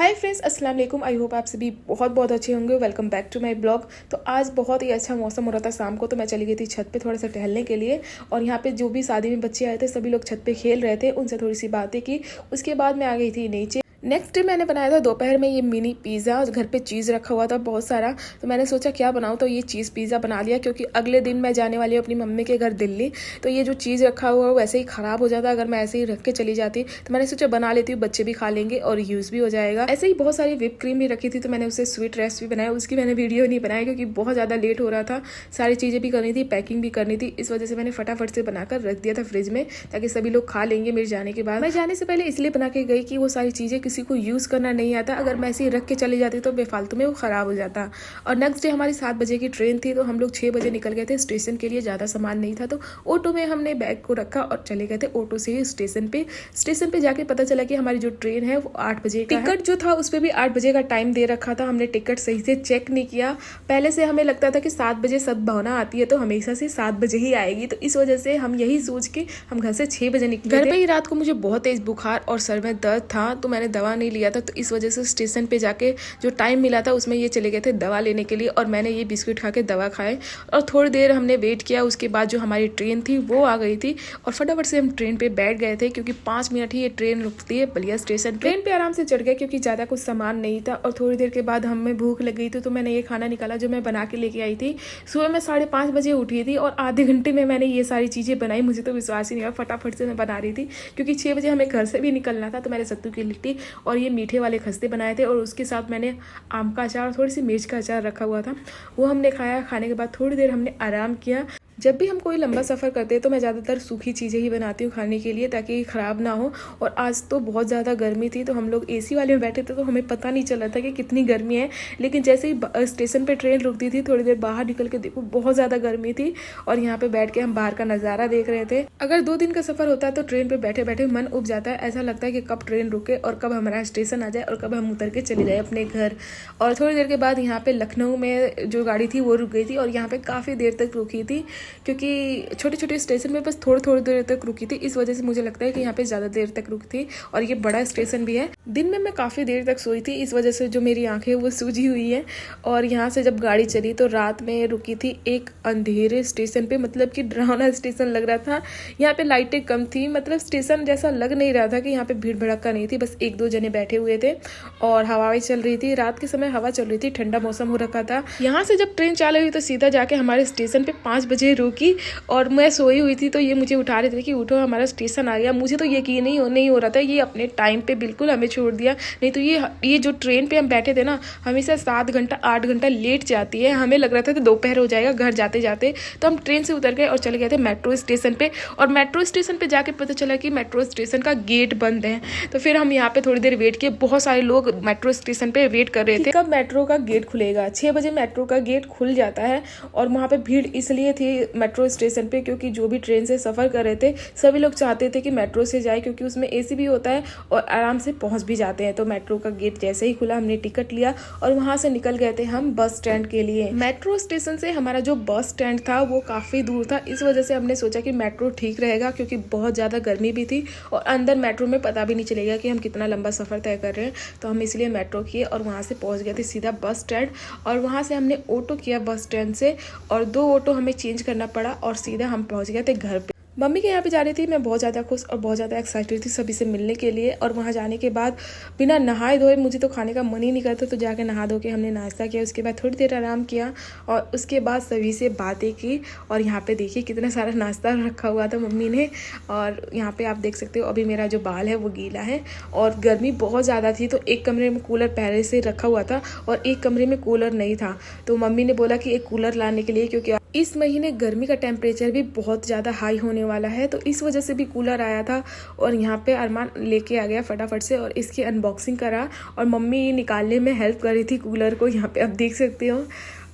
Hi friends, अस्सलाम वालेकुम। I hope आप सभी बहुत बहुत अच्छे होंगे। Welcome back to my blog. तो आज बहुत ही अच्छा मौसम हो रहा था शाम को, तो मैं चली गई थी छत पे थोड़ा सा टहलने के लिए। और यहाँ पे जो भी शादी में बच्चे आए थे सभी लोग छत पे खेल रहे थे, उनसे थोड़ी सी बातें की। उसके बाद मैं आ गई थी नीचे। नेक्स्ट डे मैंने बनाया था दोपहर में ये मिनी पिज़्ज़ा। घर पे चीज़ रखा हुआ था बहुत सारा, तो मैंने सोचा क्या बनाऊँ, तो ये चीज़ पिज़्ज़ा बना लिया। क्योंकि अगले दिन मैं जाने वाली हूँ अपनी मम्मी के घर दिल्ली, तो ये जो चीज़ रखा हुआ है वैसे ही ख़राब हो जाता अगर मैं ऐसे ही रख के चली जाती। तो मैंने सोचा बना लेती हूँ, बच्चे भी खा लेंगे और यूज़ भी हो जाएगा। ऐसे ही बहुत सारी व्हिप क्रीम भी रखी थी, तो मैंने उससे स्वीट रेसिपी बनाया। उसकी मैंने वीडियो नहीं बनाया क्योंकि बहुत ज़्यादा लेट हो रहा था, सारी चीज़ें भी करनी थी, पैकिंग भी करनी थी। इस वजह से मैंने फटाफट से बनाकर रख दिया था फ्रिज में, ताकि सभी लोग खा लेंगे मेरे जाने के बाद। मैं जाने से पहले इसलिए बना के गई कि वो सारी चीज़ें किसी को यूज़ करना नहीं आता। अगर मैं ऐसे ही रख के चली जाती तो बेफालतू में वो ख़राब हो जाता। और नेक्स्ट डे हमारी 7 बजे की ट्रेन थी, तो हम लोग 6 बजे निकल गए थे स्टेशन के लिए। ज़्यादा सामान नहीं था, तो ऑटो में हमने बैग को रखा और चले गए थे ऑटो से ही स्टेशन पे जाके पता चला कि हमारी जो ट्रेन है वो 8 बजे का टिकट जो था उस पर भी 8 बजे का टाइम दे रखा था। हमने टिकट सही से चेक नहीं किया। पहले से हमें लगता था कि 7 बजे सद्भावना आती है तो हमेशा से 7 बजे ही आएगी, तो इस वजह से हम यही सोच के हम घर से 6 बजे निकले। घर पे ही रात को मुझे बहुत तेज बुखार और सर में दर्द था, तो मैंने दवा नहीं लिया था। तो इस वजह से स्टेशन पे जाके जो टाइम मिला था उसमें ये चले गए थे दवा लेने के लिए, और मैंने ये बिस्कुट खा के दवा खाए। और थोड़ी देर हमने वेट किया। उसके बाद जो हमारी ट्रेन थी वो आ गई थी और फटाफट से हम ट्रेन पे बैठ गए थे, क्योंकि 5 मिनट ही ये ट्रेन रुकती है बलिया स्टेशन। ट्रेन पे आराम से चढ़ गए क्योंकि ज़्यादा कुछ सामान नहीं था। और थोड़ी देर के बाद हमें भूख लग गई थी, तो मैंने ये खाना निकाला जो मैं बना के लेके आई थी। सुबह मैं 5:30 बजे उठी थी और आधे घंटे में मैंने ये सारी चीज़ें बनाई। मुझे तो विश्वास ही नहीं हुआ, फटाफट से मैं बना रही थी क्योंकि 6 बजे हमें घर से भी निकलना था। तो मैंने सत्तू की लिट्टी और ये मीठे वाले खस्ते बनाए थे, और उसके साथ मैंने आम का अचार और थोड़ी सी मिर्च का अचार रखा हुआ था, वो हमने खाया। खाने के बाद थोड़ी देर हमने आराम किया। जब भी हम कोई लंबा सफ़र करते हैं तो मैं ज़्यादातर सूखी चीज़ें ही बनाती हूँ खाने के लिए, ताकि ख़राब ना हो। और आज तो बहुत ज़्यादा गर्मी थी, तो हम लोग एसी वाले में बैठे थे, तो हमें पता नहीं चला था कि कितनी गर्मी है। लेकिन जैसे ही स्टेशन पे ट्रेन रुकती थी, थोड़ी देर बाहर निकल के देखो बहुत ज़्यादा गर्मी थी। और यहाँ पे बैठ के हम बाहर का नज़ारा देख रहे थे। अगर 2 दिन का सफ़र होता है तो ट्रेन पर बैठे बैठे मन उब जाता है। ऐसा लगता है कि कब ट्रेन रुके और कब हमारा स्टेशन आ जाए और कब हम उतर के चले जाए अपने घर। और थोड़ी देर के बाद यहाँ पे लखनऊ में जो गाड़ी थी वो रुक गई थी, और यहाँ पे काफ़ी देर तक रुकी थी, क्योंकि छोटे छोटे स्टेशन में बस थोड़ी देर तक रुकी थी। इस वजह से मुझे लगता है कि यहाँ पे ज़्यादा देर तक रुकी थी। और ये बड़ा स्टेशन भी है। दिन में मैं काफ़ी देर तक सोई थी, इस वजह से जो मेरी आंखें वो सूजी हुई है। और यहाँ से जब गाड़ी चली तो रात में रुकी थी एक अंधेरे स्टेशन पे, मतलब कि डरावना स्टेशन लग रहा था। यहाँ पे लाइटें कम थी, मतलब स्टेशन जैसा लग नहीं रहा था कि यहाँ पे भीड़ भड़का नहीं थी, बस 1-2 जने बैठे हुए थे और हवाएं चल रही थी। रात के समय हवा चल रही थी, ठंडा मौसम हो रखा था। यहाँ से जब ट्रेन चालू हुई तो सीधा जाके हमारे स्टेशन पे 5 बजे रुकी। और मैं सोई हुई थी, तो ये मुझे उठा रहे थे कि उठो हमारा नहीं आ गया। मुझे तो यकीन ही नहीं हो रहा था, ये अपने टाइम पे बिल्कुल हमें छोड़ दिया। नहीं तो ये जो ट्रेन पे हम बैठे थे ना, हमेशा 7 घंटा 8 घंटा लेट जाती है। हमें लग रहा था कि दोपहर हो जाएगा घर जाते जाते। तो हम ट्रेन से उतर गए और चले गए थे मेट्रो स्टेशन पे। और मेट्रो स्टेशन पे जाके पता चला कि मेट्रो स्टेशन का गेट बंद है। तो फिर हम यहाँ पे थोड़ी देर वेट किए। बहुत सारे लोग मेट्रो स्टेशन पे वेट कर रहे थे कब मेट्रो का गेट खुलेगा। 6 बजे मेट्रो का गेट खुल जाता है। और वहाँ पे भीड़ इसलिए थी मेट्रो स्टेशन पे क्योंकि जो भी ट्रेन से सफ़र कर रहे थे सभी लोग चाहते थे कि मेट्रो से जाए, क्योंकि उसमें एसी भी होता है और आराम से पहुंच भी जाते हैं। तो मेट्रो का गेट जैसे ही खुला हमने टिकट लिया और वहां से निकल गए थे हम बस स्टैंड के लिए। मेट्रो स्टेशन से हमारा जो बस स्टैंड था वो काफ़ी दूर था, इस वजह से हमने सोचा कि मेट्रो ठीक रहेगा, क्योंकि बहुत ज़्यादा गर्मी भी थी और अंदर मेट्रो में पता भी नहीं चलेगा कि हम कितना लंबा सफ़र तय कर रहे हैं। तो हम इसलिए मेट्रो किए और वहाँ से पहुँच गए थे सीधा बस स्टैंड। और वहाँ से हमने ऑटो किया बस स्टैंड से, और 2 ऑटो हमें चेंज करना पड़ा और सीधा हम पहुँच गए थे घर पे। मम्मी के यहाँ पे जा रही थी। मैं बहुत ज़्यादा खुश और बहुत ज़्यादा एक्साइटेड थी सभी से मिलने के लिए। और वहाँ जाने के बाद बिना नहाए धोए मुझे तो खाने का मन ही नहीं करता, तो जाके नहा धो के हमने नाश्ता किया। उसके बाद थोड़ी देर आराम किया और उसके बाद सभी से बातें की। और यहाँ पे देखिए कितना सारा नाश्ता रखा हुआ था मम्मी ने। और यहाँ पे आप देख सकते हो अभी मेरा जो बाल है वो गीला है और गर्मी बहुत ज़्यादा थी, तो एक कमरे में कूलर पहले से रखा हुआ था और एक कमरे में कूलर नहीं था। तो मम्मी ने बोला कि एक कूलर लाने के लिए, क्योंकि इस महीने गर्मी का टेम्परेचर भी बहुत ज़्यादा हाई होने वाला है, तो इस वजह से भी कूलर आया था। और यहाँ पे अरमान लेके आ गया फटाफट से और इसकी अनबॉक्सिंग करा और मम्मी निकालने में हेल्प कर रही थी कूलर को। यहाँ पे आप देख सकते हो।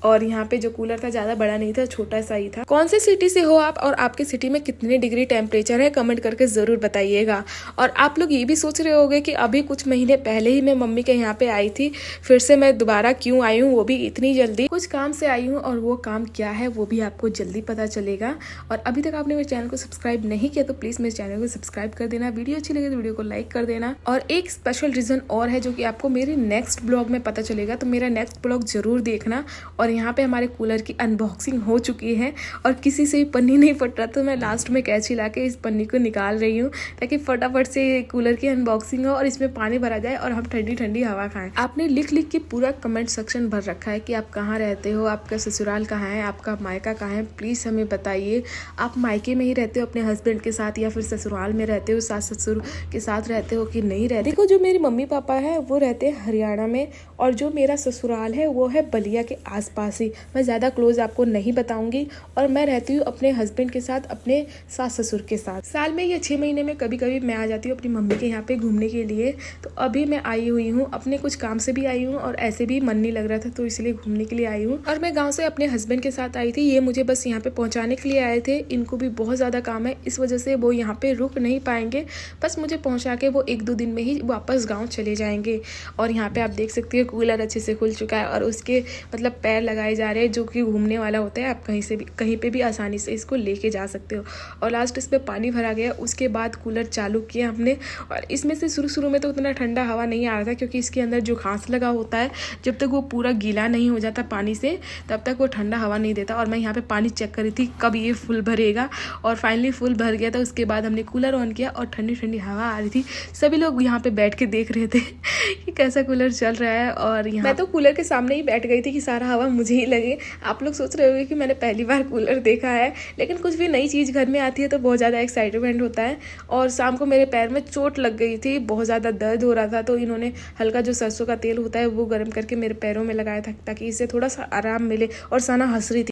और यहाँ पे जो कूलर था ज़्यादा बड़ा नहीं था, छोटा सा ही था। कौन सी सिटी से हो आप और आपके सिटी में कितने डिग्री टेम्परेचर है, कमेंट करके ज़रूर बताइएगा। और आप लोग ये भी सोच रहे होंगे कि अभी कुछ महीने पहले ही मैं मम्मी के यहाँ पे आई थी, फिर से मैं दोबारा क्यों आई हूँ, वो भी इतनी जल्दी। कुछ काम से आई हूँ और वो काम क्या है वो भी आपको जल्दी पता चलेगा। और अभी तक आपने मेरे चैनल को सब्सक्राइब नहीं किया तो प्लीज़ मेरे चैनल को सब्सक्राइब कर देना, वीडियो अच्छी लगे तो वीडियो को लाइक कर देना। और एक स्पेशल रीज़न और है जो कि आपको मेरे नेक्स्ट ब्लॉग में पता चलेगा, तो मेरा नेक्स्ट ब्लॉग जरूर देखना। और यहाँ पे हमारे कूलर की अनबॉक्सिंग हो चुकी है और किसी से भी पन्नी नहीं फट रहा, तो मैं लास्ट में कैंची ला के इस पन्नी को निकाल रही हूँ ताकि फटाफट से कूलर की अनबॉक्सिंग हो और इसमें पानी भरा जाए और हम ठंडी ठंडी हवा खाएं। आपने लिख लिख के पूरा कमेंट सेक्शन भर रखा है कि आप कहाँ रहते हो, आपका ससुराल कहाँ है, आपका मायका कहाँ है, प्लीज़ हमें बताइए। आप मायके में ही रहते हो अपने हस्बैंड के साथ या फिर ससुराल में रहते हो, सास ससुर के साथ रहते हो कि नहीं रहते। देखो, जो मेरी मम्मी पापा है वो रहते हैं हरियाणा में और जो मेरा ससुराल है वो है बलिया के आसपास ही। मैं ज़्यादा क्लोज आपको नहीं बताऊंगी। और मैं रहती हूँ अपने हस्बैंड के साथ, अपने सास ससुर के साथ। साल में या 6 महीने में कभी कभी मैं आ जाती हूँ अपनी मम्मी के यहाँ पे घूमने के लिए। तो अभी मैं आई हुई हूँ, अपने कुछ काम से भी आई हूँ और ऐसे भी मन नहीं लग रहा था तो इसलिए घूमने के लिए आई हूँ। और मैं गाँव से अपने हस्बैंड के साथ आई थी, ये मुझे बस यहाँ पे पहुँचाने के लिए आए थे। इनको भी बहुत ज़्यादा काम है, इस वजह से वो यहाँ पे रुक नहीं पाएंगे, बस मुझे पहुँचा के वो 1-2 दिन में ही वापस गाँव चले जाएंगे। और यहाँ पे आप देख सकते हो कूलर अच्छे से खुल चुका है और उसके मतलब पैर लगाए जा रहे हैं जो कि घूमने वाला होता है। आप कहीं पे भी आसानी से इसको लेके जा सकते हो। और लास्ट इसमें पानी भरा गया, उसके बाद कूलर चालू किया हमने। और इसमें से शुरू में तो उतना ठंडा हवा नहीं आ रहा था क्योंकि इसके अंदर जो घास लगा होता है, जब तक वो पूरा गीला नहीं हो जाता पानी से तब तक वो ठंडा हवा नहीं देता। और मैं यहाँ पे पानी चेक कर रही थी कब ये फुल भरेगा और फाइनली फुल भर गया था। उसके बाद हमने कूलर ऑन किया और ठंडी ठंडी हवा आ रही थी। सभी लोग यहाँ पे बैठ के देख रहे थे कि कैसा कूलर चल रहा है। और यहाँ मैं तो कूलर के सामने ही बैठ गई थी कि सारा हवा मुझे ही लगे। आप लोग सोच रहे होंगे कि मैंने पहली बार कूलर देखा है, लेकिन कुछ भी नई चीज़ घर में आती है तो बहुत ज़्यादा एक्साइटमेंट होता है। और शाम को मेरे पैर में चोट लग गई थी, बहुत ज़्यादा दर्द हो रहा था, तो इन्होंने हल्का जो सरसों का तेल होता है वो गर्म करके मेरे पैरों में लगाया था ताकि इससे थोड़ा सा आराम मिले। और सना हंस रही थी।